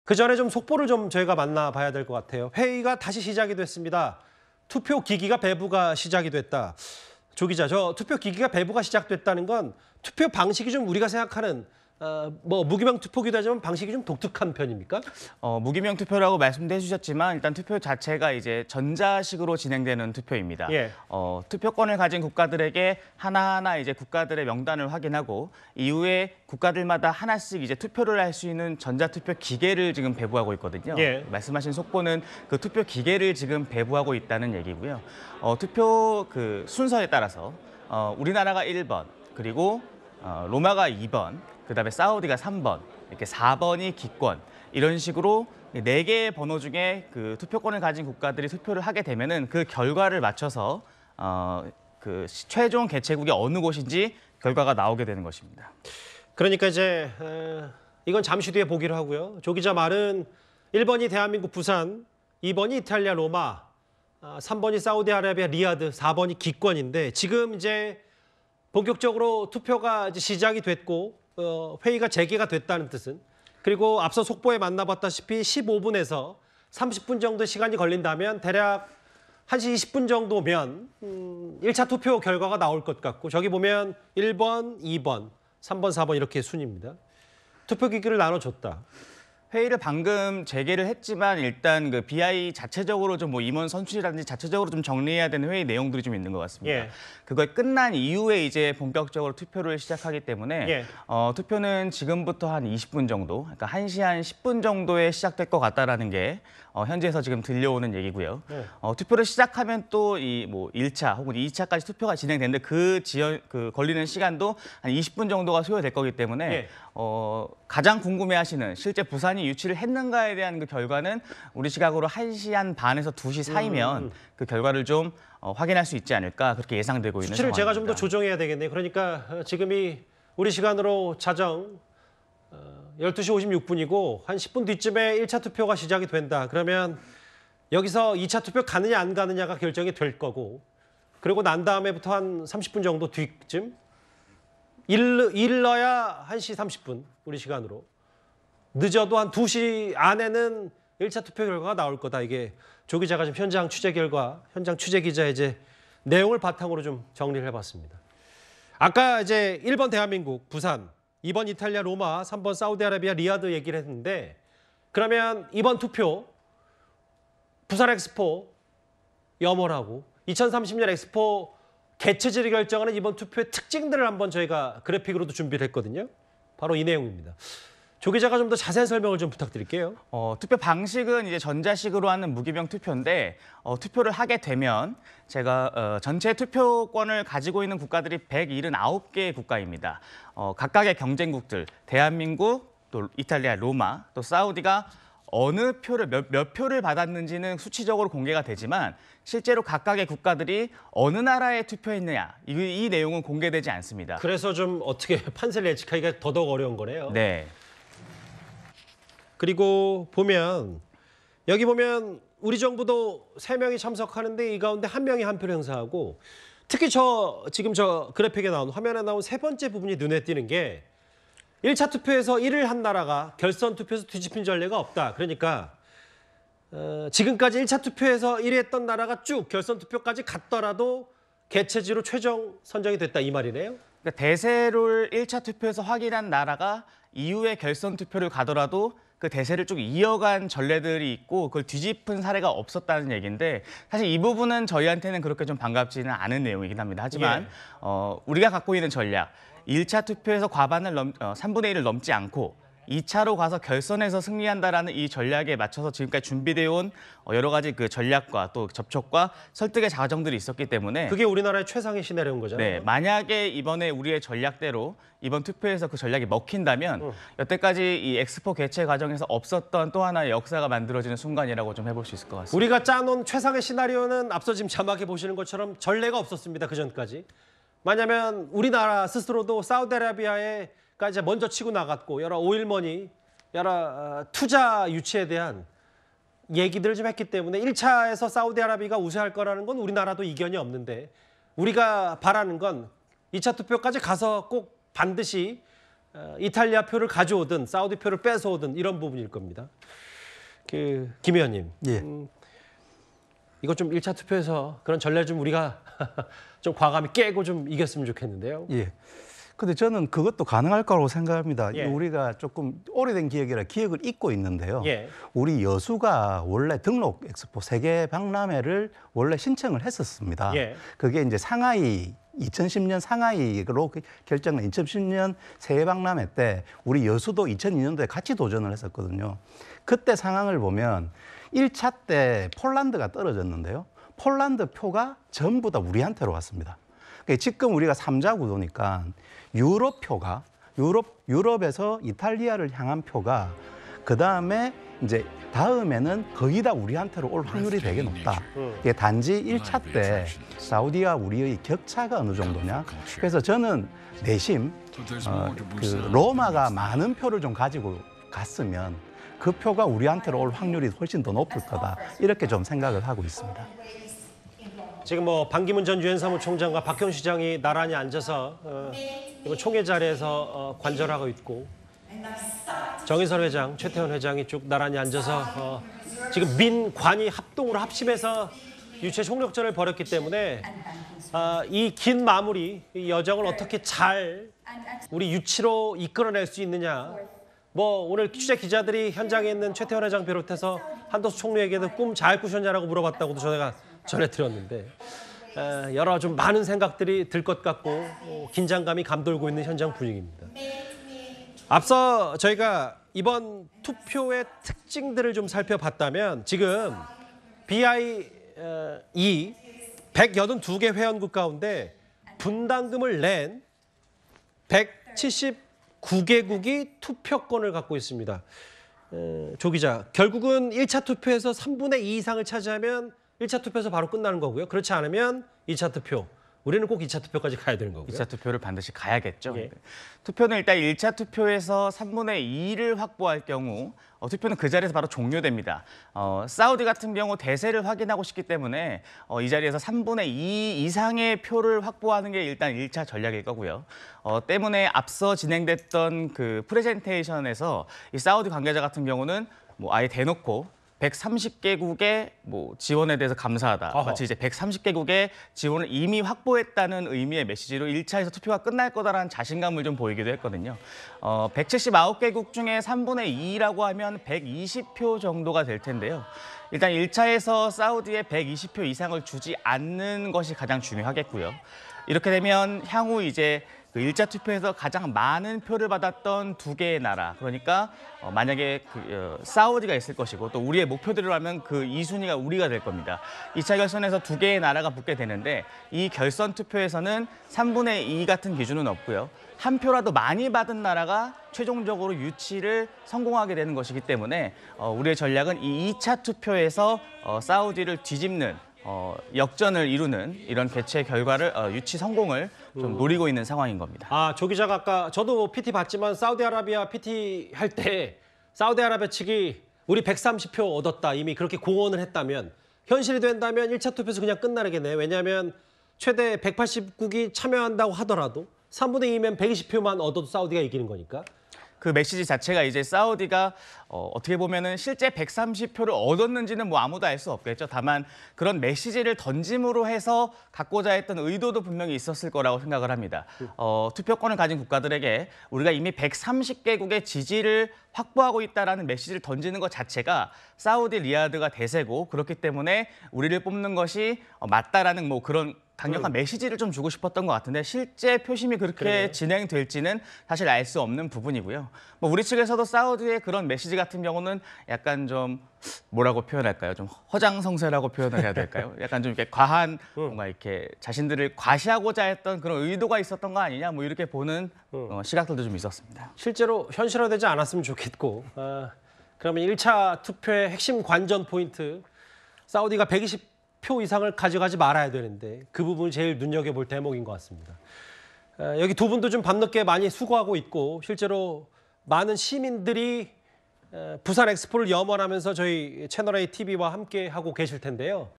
그 전에 좀 속보를 좀 저희가 만나봐야 될 것 같아요. 회의가 다시 시작이 됐습니다. 투표 기기가 배부가 시작이 됐다. 조 기자, 저 투표 기기가 배부가 시작됐다는 건 투표 방식이 좀 우리가 생각하는 무기명 투표기도 하지만 방식이 좀 독특한 편입니까? 무기명 투표라고 말씀해 주셨지만 일단 투표 자체가 이제 전자식으로 진행되는 투표입니다. 예. 투표권을 가진 국가들에게 하나하나 이제 국가들의 명단을 확인하고 이후에 국가들마다 하나씩 이제 투표를 할 수 있는 전자투표 기계를 지금 배부하고 있거든요. 예. 말씀하신 속보는 그 투표 기계를 지금 배부하고 있다는 얘기고요. 투표 그 순서에 따라서 우리나라가 1번, 그리고 로마가 2번, 그다음에 사우디가 3번, 이렇게 4번이 기권, 이런 식으로 4개의 번호 중에 그 투표권을 가진 국가들이 투표를 하게 되면은 그 결과를 맞춰서 그 최종 개최국이 어느 곳인지 결과가 나오게 되는 것입니다. 그러니까 이제 이건 잠시 뒤에 보기로 하고요. 조 기자 말은 1번이 대한민국 부산, 2번이 이탈리아 로마, 3번이 사우디아라비아 리야드, 4번이 기권인데 지금 이제 본격적으로 투표가 이제 시작이 됐고 회의가 재개가 됐다는 뜻은, 그리고 앞서 속보에 만나봤다시피 15분에서 30분 정도 시간이 걸린다면 대략 1시 20분 정도면 1차 투표 결과가 나올 것 같고, 저기 보면 1번, 2번, 3번, 4번 이렇게 순입니다. 투표기기를 나눠줬다. 회의를 방금 재개를 했지만 일단 그 BI 자체적으로 좀 뭐 임원 선출이라든지 자체적으로 좀 정리해야 되는 회의 내용들이 좀 있는 것 같습니다. 예. 그걸 끝난 이후에 이제 본격적으로 투표를 시작하기 때문에 예. 투표는 지금부터 한 20분 정도, 그러니까 1시 한 10분 정도에 시작될 것 같다라는 게 현지에서 지금 들려오는 얘기고요. 예. 투표를 시작하면 또 이 뭐 1차 혹은 2차까지 투표가 진행되는데 그 걸리는 시간도 한 20분 정도가 소요될 거기 때문에 예. 가장 궁금해하시는 실제 부산이 유치를 했는가에 대한 그 결과는 우리 시각으로 1시 한 반에서 2시 사이면 그 결과를 좀 확인할 수 있지 않을까 그렇게 예상되고 있는 수치를 상황입니다. 제가 좀 더 조정해야 되겠네요. 그러니까 지금이 우리 시간으로 자정 12시 56분이고 한 10분 뒤쯤에 1차 투표가 시작이 된다. 그러면 여기서 2차 투표 가느냐 안 가느냐가 결정이 될 거고, 그리고 난 다음에부터 한 30분 정도 뒤쯤 일러야 1시 30분 우리 시간으로, 늦어도 한 2시 안에는 1차 투표 결과가 나올 거다. 이게 조 기자가 지금 현장 취재 결과, 현장 취재 기자의 이제 내용을 바탕으로 좀 정리를 해봤습니다. 아까 이제 1번 대한민국 부산, 2번 이탈리아 로마, 3번 사우디아라비아 리야드 얘기를 했는데, 그러면 이번 투표 부산 엑스포 염원하고 2030년 엑스포 개최지를 결정하는 이번 투표의 특징들을 한번 저희가 그래픽으로도 준비를 했거든요. 바로 이 내용입니다. 조 기자가 좀 더 자세한 설명을 좀 부탁드릴게요. 투표 방식은 이제 전자식으로 하는 무기명 투표인데 투표를 하게 되면 제가 전체 투표권을 가지고 있는 국가들이 179개의 국가입니다. 각각의 경쟁국들, 대한민국, 또 이탈리아, 로마, 또 사우디가 어느 표를 몇 표를 받았는지는 수치적으로 공개가 되지만 실제로 각각의 국가들이 어느 나라에 투표했느냐 이 내용은 공개되지 않습니다. 그래서 좀 어떻게 판세를 예측하기가 더더욱 어려운 거네요. 네. 그리고 보면 여기 보면 우리 정부도 3명이 참석하는데 이 가운데 1명이 한 표를 행사하고, 특히 지금 저 그래픽에 나온 화면에 나온 세 번째 부분이 눈에 띄는 게 1차 투표에서 1을 한 나라가 결선 투표에서 뒤집힌 전례가 없다. 그러니까 지금까지 1차 투표에서 1위 했던 나라가 쭉 결선 투표까지 갔더라도 개최지로 최종 선정이 됐다 이 말이네요. 그러니까 대세를 1차 투표에서 확인한 나라가 이후에 결선 투표를 가더라도 그 대세를 쭉 이어간 전례들이 있고 그걸 뒤집은 사례가 없었다는 얘기인데, 사실 이 부분은 저희한테는 그렇게 좀 반갑지는 않은 내용이긴 합니다. 하지만 우리가 갖고 있는 전략, 1차 투표에서 과반을 3분의 1을 넘지 않고 2차로 가서 결선에서 승리한다라는 이 전략에 맞춰서 지금까지 준비되어 온 여러 가지 그 전략과 또 접촉과 설득의 과정들이 있었기 때문에 그게 우리나라의 최상의 시나리오인 거잖아요. 네, 만약에 이번에 우리의 전략대로 이번 투표에서 그 전략이 먹힌다면 여태까지 이 엑스포 개최 과정에서 없었던 또 하나의 역사가 만들어지는 순간이라고 좀 해볼 수 있을 것 같습니다. 우리가 짜놓은 최상의 시나리오는 앞서 지금 자막에 보시는 것처럼 전례가 없었습니다. 그전까지. 왜냐하면 우리나라 스스로도 사우디아라비아에까지 먼저 치고 나갔고 여러 오일머니, 여러 투자 유치에 대한 얘기들을 좀 했기 때문에 1차에서 사우디아라비아가 우세할 거라는 건 우리나라도 이견이 없는데, 우리가 바라는 건 2차 투표까지 가서 꼭 반드시 이탈리아 표를 가져오든 사우디 표를 뺏어오든 이런 부분일 겁니다. 김 의원님, 예. 이거 좀 1차 투표에서 그런 전례 좀 우리가 좀 과감히 깨고 좀 이겼으면 좋겠는데요. 예. 근데 저는 그것도 가능할 거라고 생각합니다. 예. 우리가 조금 오래된 기억이라 기억을 잊고 있는데요. 예. 우리 여수가 원래 등록 엑스포 세계 박람회를 원래 신청을 했었습니다. 예. 그게 이제 상하이 2010년 상하이로 결정된 2010년 세계 박람회 때 우리 여수도 2002년도에 같이 도전을 했었거든요. 그때 상황을 보면 1차 때 폴란드가 떨어졌는데요. 폴란드 표가 전부 다 우리한테로 왔습니다. 그러니까 지금 우리가 3자 구도니까 유럽 표가 유럽에서 이탈리아를 향한 표가 그 다음에 이제 다음에는 거의 다 우리한테로 올 확률이 되게 높다. 이게 단지 1차 때 사우디와 우리의 격차가 어느 정도냐. 그래서 저는 내심 로마가 많은 표를 좀 가지고 갔으면 그 표가 우리한테로 올 확률이 훨씬 더 높을 거다. 이렇게 좀 생각을 하고 있습니다. 지금 반기문 전 유엔 사무총장과 박형 시장이 나란히 앉아서 이번 총회 자리에서 관절하고 있고 정의선 회장, 최태원 회장이 쭉 나란히 앉아서 지금 민관이 합동으로 합심해서 유체 총력전을 벌였기 때문에 이 긴 마무리, 이 여정을 어떻게 잘 우리 유치로 이끌어낼 수 있느냐. 오늘 취재 기자들이 현장에 있는 최태원 회장 비롯해서 한덕수 총리에게도 꿈 잘 꾸셨냐라고 물어봤다고도 저희가 전해 들었는데 여러 좀 많은 생각들이 들 것 같고 긴장감이 감돌고 있는 현장 분위기입니다. 앞서 저희가 이번 투표의 특징들을 좀 살펴봤다면 지금 BIE 182개 회원국 가운데 분담금을 낸 179개국이 투표권을 갖고 있습니다. 조 기자, 결국은 1차 투표에서 3분의 2 이상을 차지하면 1차 투표에서 바로 끝나는 거고요. 그렇지 않으면 2차 투표. 우리는 꼭 2차 투표까지 가야 되는 거고요. 2차 투표를 반드시 가야겠죠. 예. 투표는 일단 1차 투표에서 3분의 2를 확보할 경우 투표는 그 자리에서 바로 종료됩니다. 사우디 같은 경우 대세를 확인하고 싶기 때문에 이 자리에서 3분의 2 이상의 표를 확보하는 게 일단 1차 전략일 거고요. 때문에 앞서 진행됐던 그 프레젠테이션에서 이 사우디 관계자 같은 경우는 아예 대놓고 130개국의 지원에 대해서 감사하다. 어허. 마치 이제 130개국의 지원을 이미 확보했다는 의미의 메시지로 1차에서 투표가 끝날 거다라는 자신감을 좀 보이기도 했거든요. 179개국 중에 3분의 2라고 하면 120표 정도가 될 텐데요. 일단 1차에서 사우디에 120표 이상을 주지 않는 것이 가장 중요하겠고요. 이렇게 되면 향후 이제 그 1차 투표에서 가장 많은 표를 받았던 두 개의 나라, 그러니까 만약에 사우디가 있을 것이고 또 우리의 목표대로 하면 그 2순위가 우리가 될 겁니다. 2차 결선에서 두 개의 나라가 붙게 되는데 이 결선 투표에서는 3분의 2 같은 기준은 없고요. 한 표라도 많이 받은 나라가 최종적으로 유치를 성공하게 되는 것이기 때문에 우리의 전략은 이 2차 투표에서 사우디를 뒤집는 역전을 이루는 이런 개최 결과를 유치 성공을 좀 노리고 있는 상황인 겁니다. 조 기자가 아까 저도 PT 봤지만 사우디아라비아 PT 할 때 사우디아라비아 측이 우리 130표 얻었다 이미 그렇게 공언을 했다면 현실이 된다면 1차 투표에서 그냥 끝나겠네요. 왜냐하면 최대 180국이 참여한다고 하더라도 3분의 2면 120표만 얻어도 사우디가 이기는 거니까. 그 메시지 자체가 이제 사우디가 어떻게 보면은 실제 130표를 얻었는지는 아무도 알 수 없겠죠. 다만 그런 메시지를 던짐으로 해서 갖고자 했던 의도도 분명히 있었을 거라고 생각을 합니다. 투표권을 가진 국가들에게 우리가 이미 130개국의 지지를 확보하고 있다라는 메시지를 던지는 것 자체가 사우디 리야드가 대세고 그렇기 때문에 우리를 뽑는 것이 맞다라는 그런 강력한 메시지를 좀 주고 싶었던 것 같은데 실제 표심이 그렇게 그래요? 진행될지는 사실 알 수 없는 부분이고요. 우리 측에서도 사우디의 그런 메시지 같은 경우는 약간 좀 뭐라고 표현할까요? 좀 허장성세라고 표현을 해야 될까요? 약간 좀 이렇게 과한 뭔가 이렇게 자신들을 과시하고자 했던 그런 의도가 있었던 거 아니냐? 이렇게 보는 시각들도 좀 있었습니다. 실제로 현실화되지 않았으면 좋겠고 그러면 1차 투표의 핵심 관전 포인트 사우디가 120표 이상을 가져가지 말아야 되는데 그 부분이 제일 눈여겨볼 대목인 것 같습니다. 여기 두 분도 좀 밤늦게 많이 수고하고 있고 실제로 많은 시민들이 부산 엑스포를 염원하면서 저희 채널A TV와 함께 하고 계실 텐데요.